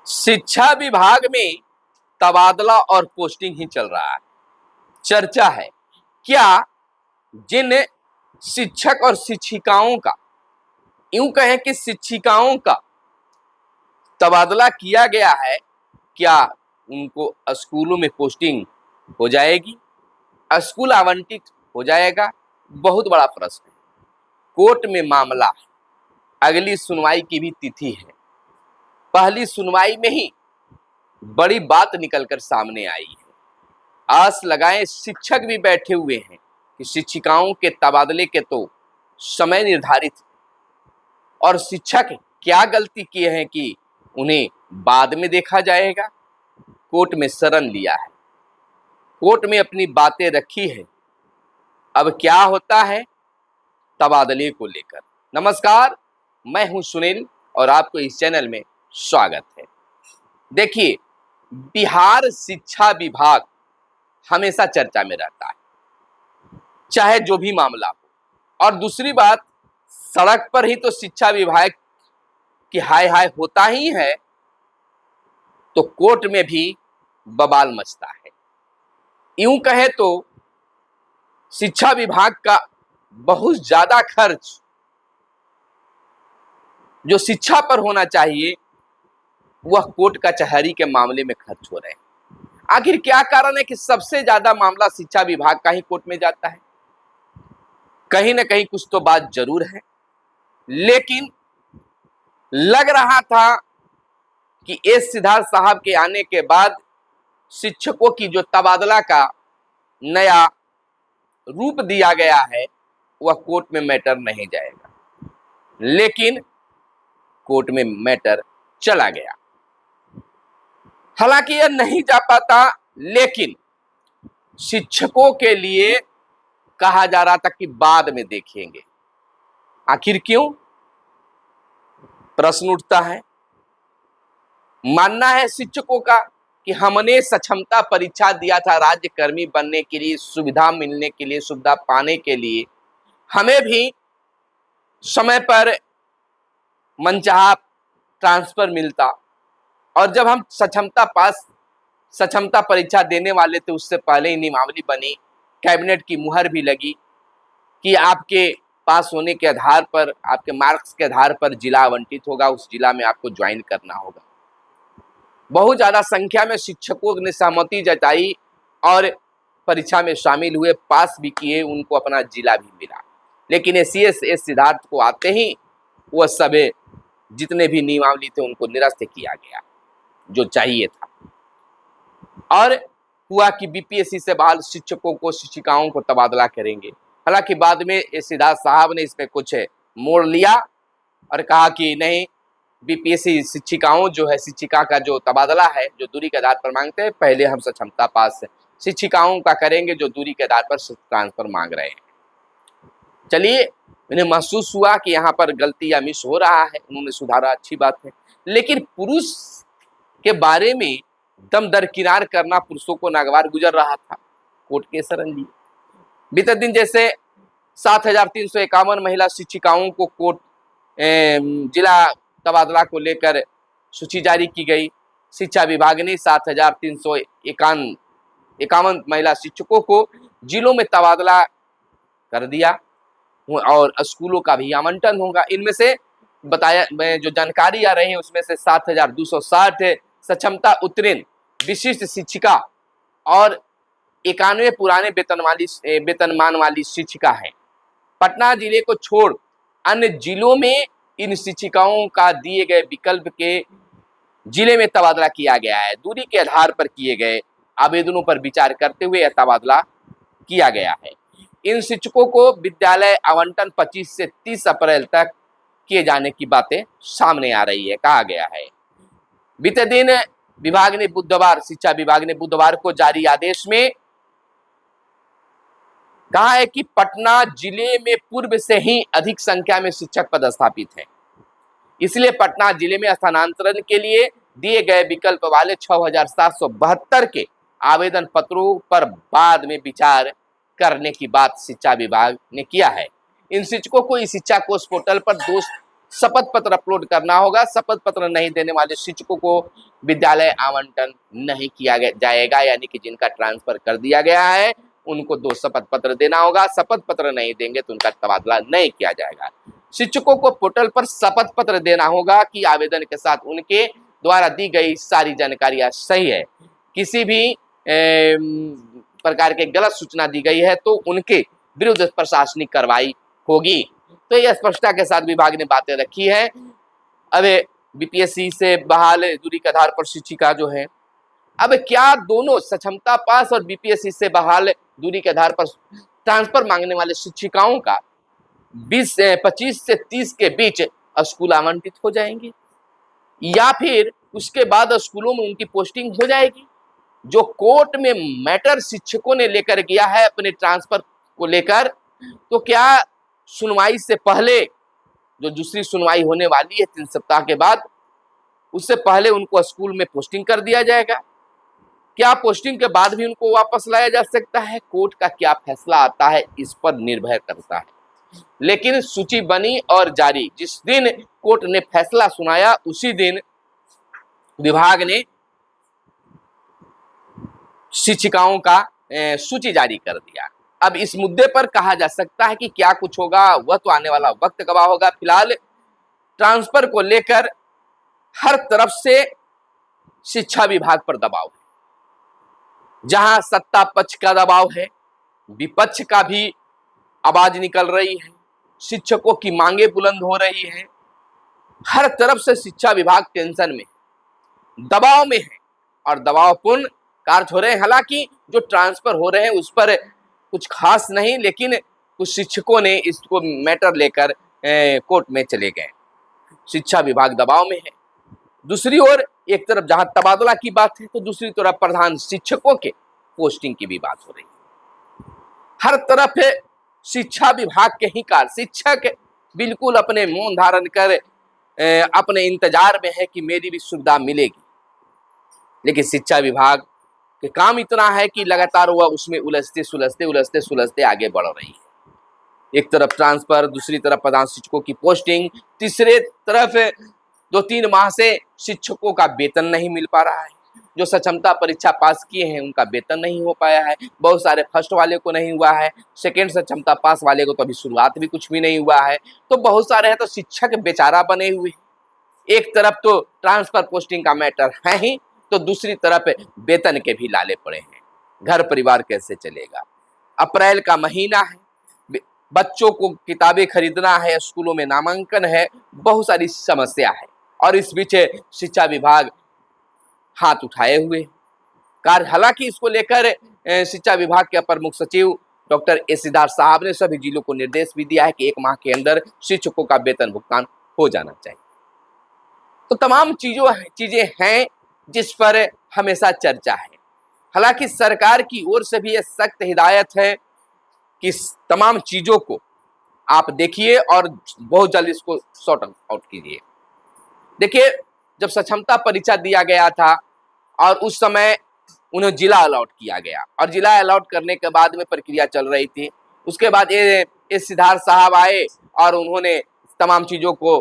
शिक्षा विभाग में तबादला और पोस्टिंग ही चल रहा है। चर्चा है क्या जिन शिक्षक और शिक्षिकाओं का, यूं कहें कि शिक्षिकाओं का तबादला किया गया है, क्या उनको स्कूलों में पोस्टिंग हो जाएगी, स्कूल आवंटित हो जाएगा? बहुत बड़ा प्रश्न है। कोर्ट में मामला है, अगली सुनवाई की भी तिथि है। पहली सुनवाई में ही बड़ी बात निकलकर सामने आई है। आस लगाएं, शिक्षक भी बैठे हुए हैं कि शिक्षिकाओं के तबादले के तो समय निर्धारित है और शिक्षक क्या गलती किए हैं कि उन्हें बाद में देखा जाएगा। कोर्ट में शरण लिया है, कोर्ट में अपनी बातें रखी है। अब क्या होता है तबादले को लेकर। नमस्कार, मैं हूं सुनील और आपको इस चैनल में स्वागत है। देखिए, बिहार शिक्षा विभाग हमेशा चर्चा में रहता है, चाहे जो भी मामला हो। और दूसरी बात, सड़क पर ही तो शिक्षा विभाग की हाय हाय होता ही है, तो कोर्ट में भी बवाल मचता है। यूं कहे तो शिक्षा विभाग का बहुत ज्यादा खर्च जो शिक्षा पर होना चाहिए वह कोर्ट कचहरी के मामले में खर्च हो रहे हैं। आखिर क्या कारण है कि सबसे ज्यादा मामला शिक्षा विभाग का ही कोर्ट में जाता है? कहीं ना कहीं कुछ तो बात जरूर है, लेकिन लग रहा था कि एस सिद्धार्थ साहब के आने के बाद शिक्षकों की जो तबादला का नया रूप दिया गया है वह कोर्ट में मैटर नहीं जाएगा, लेकिन कोर्ट में मैटर चला गया। हालांकि यह नहीं जा पाता, लेकिन शिक्षकों के लिए कहा जा रहा था कि बाद में देखेंगे। आखिर क्यों? प्रश्न उठता है। मानना है शिक्षकों का कि हमने सक्षमता परीक्षा दिया था राज्यकर्मी बनने के लिए, सुविधा मिलने के लिए, सुविधा पाने के लिए। हमें भी समय पर मनचाहा ट्रांसफर मिलता, और जब हम सक्षमता परीक्षा देने वाले थे उससे पहले ही नियमावली बनी, कैबिनेट की मुहर भी लगी कि आपके पास होने के आधार पर, आपके मार्क्स के आधार पर जिला आवंटित होगा, उस जिला में आपको ज्वाइन करना होगा। बहुत ज्यादा संख्या में शिक्षकों ने सहमति जताई और परीक्षा में शामिल हुए, पास भी किए, उनको अपना जिला भी मिला। लेकिन एस सिद्धार्थ को आते ही वह सभी जितने भी नियमावली थे उनको निरस्त किया गया जो चाहिए था। और हुआ कि बीपीएससी से बहाल शिक्षकों को, शिक्षिकाओं को तबादला करेंगे। हालांकि बाद में एस सिद्धार्थ साहब ने इसमें कुछ मोड़ लिया और कहा कि नहीं, बीपीएससी शिक्षिकाओं जो है, शिक्षिका का जो तबादला है जो दूरी के आधार पर मांगते हैं, पहले हम सक्षमता पास शिक्षिकाओं का करेंगे जो दूरी के आधार पर ट्रांसफर मांग रहे हैं। चलिए, उन्हें महसूस हुआ कि यहाँ पर गलती या मिस हो रहा है, उन्होंने सुधारा, अच्छी बात है। लेकिन पुरुष के बारे में दम दरकिनार करना पुरुषों को नागवार गुजर रहा था। कोर्ट के शरण लिए। बीते दिन जैसे 7,351 महिला शिक्षिकाओं को कोर्ट जिला तबादला को लेकर सूची जारी की गई। शिक्षा विभाग ने 7,351 महिला शिक्षकों को जिलों में तबादला कर दिया और स्कूलों का भी आवंटन होगा। इनमें से बताया जो जानकारी आ रही है उसमें से 7,260 सक्षमता उत्तीर्ण विशिष्ट शिक्षिका और 91 पुराने वेतनमान वाली शिक्षिका है। पटना जिले को छोड़ अन्य जिलों में इन शिक्षिकाओं का दिए गए विकल्प के जिले में तबादला किया गया है। दूरी के आधार पर किए गए आवेदनों पर विचार करते हुए यह तबादला किया गया है। इन शिक्षकों को विद्यालय आवंटन 25 से 30 अप्रैल तक किए जाने की बातें सामने आ रही है, कहा गया है। बीते दिन शिक्षा विभाग ने बुधवार को जारी आदेश में कहा है कि पटना जिले में पूर्व से ही अधिक संख्या में शिक्षक पदस्थापित हैं, इसलिए पटना जिले में स्थानांतरण के लिए दिए गए विकल्प वाले 6,772 के आवेदन पत्रों पर बाद में विचार करने की बात शिक्षा विभाग ने किया है। इन शिक्षकों को इस शिक्षा कोष पोर्टल पर शपथ पत्र अपलोड करना होगा। शपथ पत्र नहीं देने वाले शिक्षकों को विद्यालय आवंटन नहीं किया जाएगा, यानी कि जिनका ट्रांसफर कर दिया गया है उनको 2 शपथ पत्र देना होगा। शपथ पत्र नहीं देंगे तो उनका तबादला नहीं किया जाएगा। शिक्षकों को पोर्टल पर शपथ पत्र देना होगा कि आवेदन के साथ उनके द्वारा दी गई सारी जानकारियां सही है। किसी भी प्रकार के गलत सूचना दी गई है तो उनके विरुद्ध प्रशासनिक कार्रवाई होगी। तो यह स्पष्टता के साथ विभाग ने बातें रखी है। अब बीपीएससी से बहाल दूरी के आधार पर शिक्षिका जो है, अब क्या दोनों सक्षमता पास और बीपीएससी से बहाल दूरी के आधार पर ट्रांसफर मांगने वाले शिक्षिकाओं का 25 से 30 के बीच स्कूल आवंटित हो जाएंगे, या फिर उसके बाद स्कूलों में उनकी पोस्टिंग हो जाएगी? जो कोर्ट में मैटर शिक्षकों ने लेकर गया है अपने ट्रांसफर को लेकर, तो क्या सुनवाई से पहले, जो दूसरी सुनवाई होने वाली है 3 सप्ताह के बाद, उससे पहले उनको स्कूल में पोस्टिंग कर दिया जाएगा? क्या पोस्टिंग के बाद भी उनको वापस लाया जा सकता है? कोर्ट का क्या फैसला आता है इस पर निर्भर करता है। लेकिन सूची बनी और जारी, जिस दिन कोर्ट ने फैसला सुनाया उसी दिन विभाग ने शिक्षिकाओं का सूची जारी कर दिया। अब इस मुद्दे पर कहा जा सकता है कि क्या कुछ होगा वह तो आने वाला वक्त गवाह होगा। फिलहाल ट्रांसफर को लेकर हर तरफ से शिक्षा विभाग पर दबाव है। जहां सत्ता पक्ष का दबाव है, विपक्ष का भी आवाज निकल रही है, शिक्षकों की मांगे बुलंद हो रही है। हर तरफ से शिक्षा विभाग टेंशन में, दबाव में है और दबावपूर्ण कार्य हो रहे हैं। हालांकि जो ट्रांसफर हो रहे हैं उस पर कुछ खास नहीं, लेकिन कुछ शिक्षकों ने इसको मैटर लेकर कोर्ट में चले गए। शिक्षा विभाग दबाव में है। दूसरी ओर एक तरफ जहां तबादला की बात है तो दूसरी तरफ प्रधान शिक्षकों के पोस्टिंग की भी बात हो रही है। हर तरफ शिक्षा विभाग के ही कार्य, शिक्षक बिल्कुल अपने मौन धारण कर अपने इंतजार में है कि मेरी भी सुविधा मिलेगी, लेकिन शिक्षा विभाग के काम इतना है कि लगातार वह उसमें उलझते आगे बढ़ रही है। एक तरफ ट्रांसफर, दूसरी तरफ प्रधान शिक्षकों की पोस्टिंग, तीसरे तरफ 2-3 माह से शिक्षकों का वेतन नहीं मिल पा रहा है। जो सक्षमता परीक्षा पास किए हैं उनका वेतन नहीं हो पाया है। बहुत सारे फर्स्ट वाले को नहीं हुआ है, सेकेंड सक्षमता पास वाले को तो अभी शुरुआत भी कुछ भी नहीं हुआ है। तो बहुत सारे हैं तो शिक्षक बेचारा बने हुए हैं। एक तरफ तो ट्रांसफर पोस्टिंग का मैटर है ही, तो दूसरी तरफ वेतन के भी लाले पड़े हैं। घर परिवार कैसे चलेगा? अप्रैल का महीना है, बच्चों को किताबें खरीदना है, स्कूलों में नामांकन है, बहुत सारी समस्या है और इस बीच शिक्षा विभाग हाथ उठाए हुए कार्य। हालांकि इसको लेकर शिक्षा विभाग के अपर मुख्य सचिव डॉक्टर एस सिद्धार्थ साहब ने सभी जिलों को निर्देश भी दिया है कि 1 माह के अंदर शिक्षकों का वेतन भुगतान हो जाना चाहिए। तो तमाम चीजें हैं जिस पर हमेशा चर्चा है। हालांकि सरकार की ओर से भी यह सख्त हिदायत है कि तमाम चीजों को आप देखिए और बहुत जल्द इसको सॉर्ट आउट कीजिए। देखिए, जब सक्षमता परीक्षा दिया गया था और उस समय उन्हें जिला अलॉट किया गया और जिला अलॉट करने के बाद में प्रक्रिया चल रही थी। उसके बाद ये सिद्धार्थ साहब आए और उन्होंने तमाम चीजों को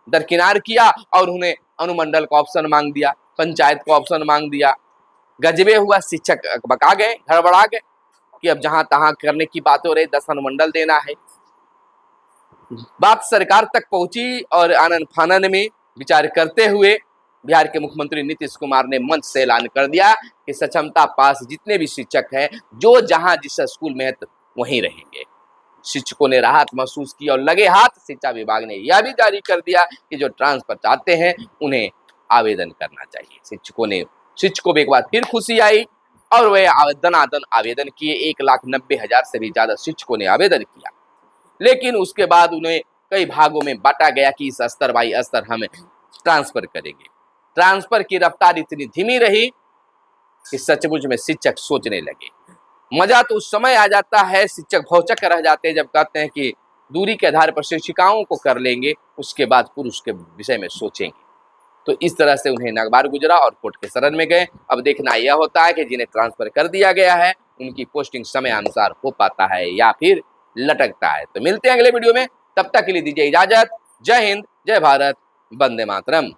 दरकिनार किया और उन्हें अनुमंडल का ऑप्शन मांग दिया, पंचायत का ऑप्शन मांग दिया। गजबे हुआ, शिक्षक बका गए, हड़बड़ा गए कि अब जहां तहां करने की बात हो रही, 10 अनुमंडल देना है। बात सरकार तक पहुंची और आनन फानन में विचार करते हुए बिहार के मुख्यमंत्री नीतीश कुमार ने मंच से ऐलान कर दिया कि सक्षमता पास जितने भी शिक्षक हैं, जो जहां जिस स्कूल में है वहीं रहेंगे। शिक्षकों ने राहत महसूस की और लगे हाथ शिक्षा विभाग ने यह भी जारी कर दिया कि जो ट्रांसफर चाहते हैं उन्हें आवेदन करना चाहिए। शिक्षकों में एक बार फिर खुशी आई और वे दनादन आवेदन किए। 1,90,000 से भी ज्यादा शिक्षकों ने आवेदन किया, लेकिन उसके बाद उन्हें कई भागों में बांटा गया कि इस स्तर बाई स्तर हम ट्रांसफर करेंगे। ट्रांसफर की रफ्तार इतनी धीमी रही कि सचमुच में शिक्षक सोचने लगे। मजा तो उस समय आ जाता है, शिक्षक भौचक रह जाते हैं जब कहते हैं कि दूरी के आधार पर शिक्षिकाओं को कर लेंगे, उसके बाद पुरुष के विषय में सोचेंगे। तो इस तरह से उन्हें नगबार गुजरा और कोर्ट के शरण में गए। अब देखना यह होता है कि जिन्हें ट्रांसफर कर दिया गया है उनकी पोस्टिंग समय अनुसार हो पाता है या फिर लटकता है। तो मिलते हैं अगले वीडियो में, तब तक के लिए दीजिए इजाजत। जय हिंद, जय भारत, वंदे मातरम।